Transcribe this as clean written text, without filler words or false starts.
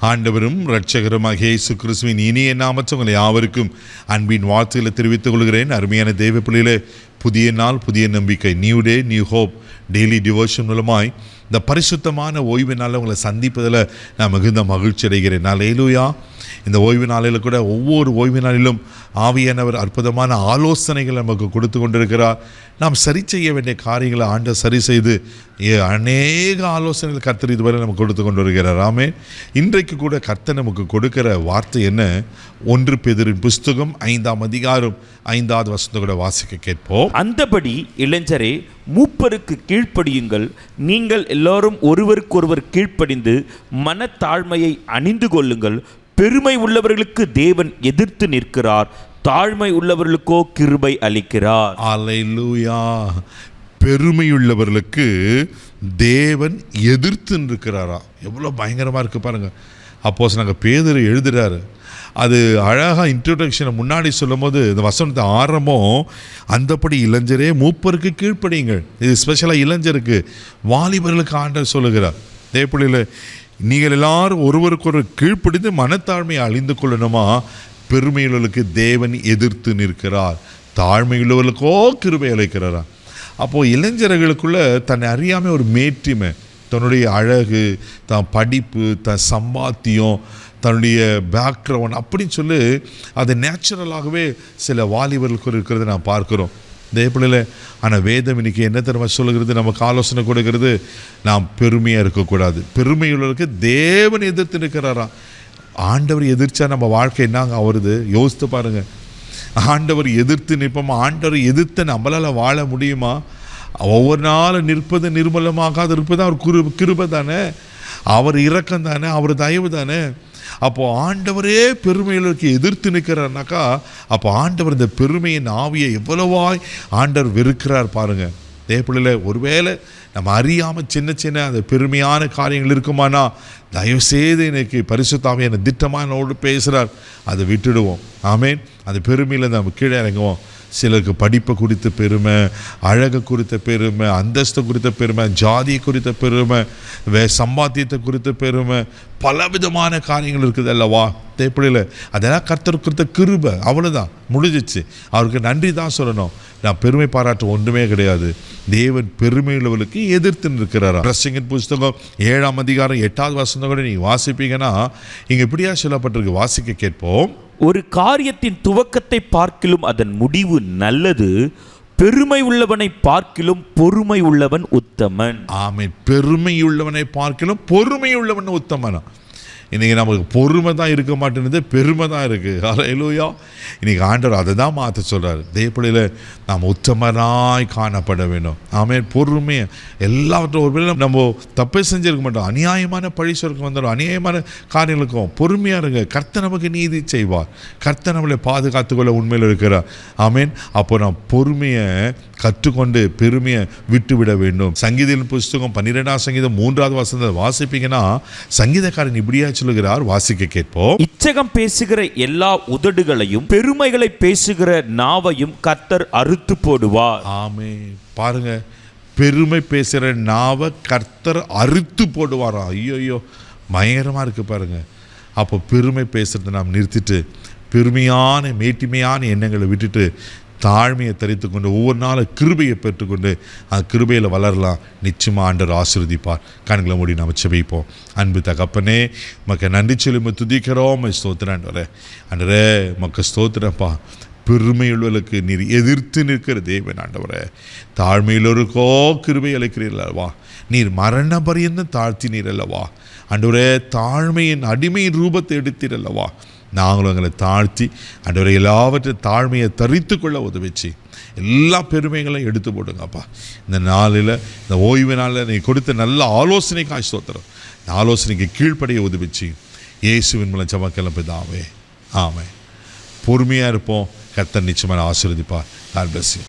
ஆண்டவரும் இரட்சகருமாகிய இயேசு கிறிஸ்துவின் இனிய நாமத்தில் உங்களை யாவருக்கும் அன்பின் வாழ்த்துக்களை தெரிவித்துக் கொள்கிறேன். அருமையான தேவ பிள்ளைகளே, புதிய நாள், புதிய நம்பிக்கை, new day, new hope daily devotion மூலமாய் இந்த பரிசுத்தமான ஓய்வு நாளில் உங்களை சந்திப்பதில் நான் மிகுந்த மகிழ்ச்சி அடைகிறேன். அல்லேலூயா. இந்த ஓய்வு நாளில் கூட ஒவ்வொரு ஓய்வு நாளிலும் ஆவியானவர் அற்புதமான ஆலோசனைகளை நமக்கு கொடுத்து கொண்டிருக்கிறார். நாம் சரி செய்ய வேண்டிய காரியங்களை ஆண்டவர் சரி செய்து அநேக ஆலோசனைகள் கர்த்தர் இதுவரை நமக்கு கொடுத்து கொண்டு வருகிறார். ஆமென். இன்றைக்கு கூட கர்த்தர் நமக்கு கொடுக்கிற வார்த்தை என்ன? 1 பேதுருவின் புஸ்தகம் 5ஆம் அதிகாரம் 5வது வசனத்தை கூட வாசிக்க கேட்போம். அந்தபடி இளைஞரே, மூப்பருக்கு கீழ்ப்படியுங்கள். நீங்கள் எல்லாரும் ஒருவருக்கொருவர் கீழ்ப்படிந்து மனத்தாழ்மையை அணிந்து கொள்ளுங்கள். பெருமை உள்ளவர்களுக்கு தேவன் எதிர்த்து நிற்கிறார், தாழ்மை உள்ளவர்களுக்கோ கிருபை அளிக்கிறார். அல்லேலூயா. பெருமையுள்ளவர்களுக்கு தேவன் எதிர்த்து நிற்கிறாரா? எவ்வளோ பயங்கரமாக இருக்குது பாருங்கள். அப்போஸ் நாங்கள் பேதுரு எழுதுகிறாரு. அது அழகாக இன்ட்ரோடக்ஷனை முன்னாடி சொல்லும் போது இந்த வசனத்தை ஆரம்பம், அந்தபடி இளைஞரே மூப்பருக்கு கீழ்ப்படியுங்கள். இது ஸ்பெஷலாக இளைஞருக்கு, வாலிபர்களுக்கு ஆண்டவர் சொல்லுகிறார். தேவப்பிள்ளையில் நீங்கள் எல்லாரும் ஒருவருக்கொரு கீழ்ப்படிந்து மனத்தாழ்மையை அழிந்து கொள்ளணுமா? பெருமையுள்ளவர்களுக்கு தேவன் எதிர்த்து நிற்கிறார், தாழ்மையுள்ளவர்களுக்கோ கிருபை அளிக்கிறாரா? அப்போது இளைஞர்களுக்குள்ள தன்னை அறியாமல் ஒரு மேட்டிமை, தன்னுடைய அழகு, தன் படிப்பு, தன் சம்பாத்தியம், தன்னுடைய பேக்ரவுண்ட் அப்படின்னு சொல்லி அது நேச்சுரலாகவே சில வாலிபர்களுக்கு இருக்கிறத நான் பார்க்குறோம். தேவப்பிள்ளையில் ஆனால் வேதம் இன்னைக்கு என்ன தெரியுமா சொல்லுகிறது? நமக்கு ஆலோசனை கொடுக்கிறது, நாம் பெருமையாக இருக்கக்கூடாது. பெருமையுள்ளவர்களுக்கு தேவன் எதிர்த்து நிற்கிறாரா? ஆண்டவர் எதிர்த்தா நம்ம வாழ்க்கை என்னங்க வருது? யோசித்து பாருங்கள். ஆண்டவர் எதிர்த்து நிற்போமா? ஆண்டவர் எதிர்த்து நம்மளால் வாழ முடியுமா? ஒவ்வொரு நாளும் நிற்பது நிர்மலமாகாது இருப்பது அவர் கிருபை தானே, அவர் இரக்கம் தானே, அவர் தயவு தானே. அப்போது ஆண்டவரே பெருமைகளுக்கு எதிர்த்து நிற்கிறார்னாக்கா, அப்போ ஆண்டவர் இந்த பெருமையின் ஆவியை எவ்வளவாய் ஆண்டவர் வெறுக்கிறார் பாருங்கள். தேவப்பிள்ளையில் ஒருவேளை நம்ம அறியாமல் சின்ன சின்ன அந்த பெருமையான காரியங்கள் இருக்குமானா, தயவுசெய்து இன்னைக்கு பரிசுத்த ஆவியான திட்டமானோடு பேசுகிறார், அதை விட்டுடுவோம். ஆமேன். அந்த பெருமையில் நம்ம கீழே இறங்குவோம். சிலருக்கு படிப்பை குறித்த பெருமை, அழகு குறித்த பெருமை, அந்தஸ்து குறித்த பெருமை, ஜாதியை குறித்த பெருமை, சம்பாத்தியத்தை குறித்த பெருமை, பலவிதமான காரியங்கள் இருக்குது அல்லவா? தேப்பிள்ளையில் அதெல்லாம் கர்த்தர் குறித்த கிருபை, அவ்வளோதான், முடிஞ்சிச்சு. அவருக்கு நன்றி தான் சொல்லணும். நான் பெருமை பாராட்ட ஒன்றுமே கிடையாது. தேவன் பெருமையுள்ளவர்களுக்கு எதிர்த்து நிற்கிறாரா? பிரசங்கின் புஸ்தகம் 7ஆம் அதிகாரம் 8வது வசனம் கூட நீங்கள் வாசிப்பீங்கன்னா இங்கே இப்படியா சொல்லப்பட்டிருக்கு. வாசிக்க கேட்போம். ஒரு காரியத்தின் துவக்கத்தை பார்க்கிலும் அதன் முடிவு நல்லது, பெருமை உள்ளவனை பார்க்கிலும் பொறுமை உள்ளவன் உத்தமன். ஆமென். பெருமை உள்ளவனை பார்க்கிலும் பொறுமை உள்ளவன் உத்தமனா? இன்றைக்கி நமக்கு பொறுமை தான் இருக்க மாட்டேங்குது, பெருமை தான் இருக்குது. அல்லேலூயா. இன்றைக்கி ஆண்டவர் அதை தான் மாற்ற சொல்கிறார். தேவப்பிள்ளையில் நாம் உத்தமனாய் காணப்பட வேண்டும். ஆமென். பொறுமையை எல்லாவற்றும் ஒரு வேளை நம்ம தப்பே செஞ்சுருக்க மாட்டோம், அநியாயமான பழி சொல்லுக்கு வந்துடும், அநியாயமான காரியங்களுக்கும் பொறுமையாக இருங்க. கர்த்தர் நமக்கு நீதி செய்வார், கர்த்தர் நம்மளை பாதுகாத்துக்கொள்ள உண்மையில் இருக்கிறார். ஆமென். அப்போ நாம் பொறுமையை கற்றுக்கொண்டு பெருமையை விட்டுவிட வேண்டும். சங்கீதத்தின் புஸ்தகம் 12ஆம் சங்கீதம் 3வது வசனத்தை வாசிப்பீங்கன்னா சங்கீதக்காரன் இப்படியா சொல்லுகிறார். வாசிக்க கேட்போம். இச்சகம் பேசுகிற எல்லா உதடுகளையும் பெருமைகளை பேசுகிற நாவையும் கர்த்தர் அறுத்து போடுவார். ஆமென். பாருங்க, பெருமை பேசுகிற நாவை கர்த்தர் அறுத்து போடுவாரா? ஐயோ, பயங்கரமாக இருக்குது பாருங்க. அப்போ பெருமை பேசுகிறத நாம் நிறுத்திட்டு பெருமையான மேட்டிமையான எண்ணங்களை விட்டுட்டு தாழ்மையை தரித்து கொண்டு ஒவ்வொரு நாளும் கிருபையை பெற்றுக்கொண்டு அந்த கிருபையில் வளரலாம். நிச்சயமாக ஆண்டவர் ஆசீர்வதிப்பார். கண்களை மூடி நாம் செபிப்போம். அன்பு தகப்பனே, மக்க நன்றி சொல்லி துதிக்கிறோம். ஸ்தோத்திரம் ஆண்டவரே. ஆண்டவரே மக்க ஸ்தோத்திரப்பா. பெருமையுள்ளவர்களுக்கு நீர் எதிர்த்து நிற்கிற தேவன் ஆண்டவரே. தாழ்மையுள்ளவருக்கோ கிருபை அளிக்கிறீர்கள் அல்லவா? நீர் மரண பரியந்தம் தாழ்த்தினீர் அல்லவா? ஆண்டவரே, தாழ்மையின் அடிமையின் ரூபத்தை எடுத்தீர் அல்லவா? நாங்களும் எங்களை தாழ்த்தி ஆண்டவரை எல்லாவற்றையும் தாழ்மையை தரித்து கொள்ள உதவிச்சு எல்லா பெருமைகளையும் எடுத்து போடுங்கப்பா. இந்த நாளில், இந்த ஓய்வு நாளில் நீ கொடுத்த நல்ல ஆலோசனைக்காக ஸ்தோத்திரம். இந்த ஆலோசனைக்கு கீழ்ப்படைய உதவிச்சு இயேசுவின் மூலம் ஜெபம் பிதாவே. ஆமென். பொறுமையாக இருப்போம். கர்த்தர் நிச்சயமாக ஆசீர்வதிப்பார். God bless you.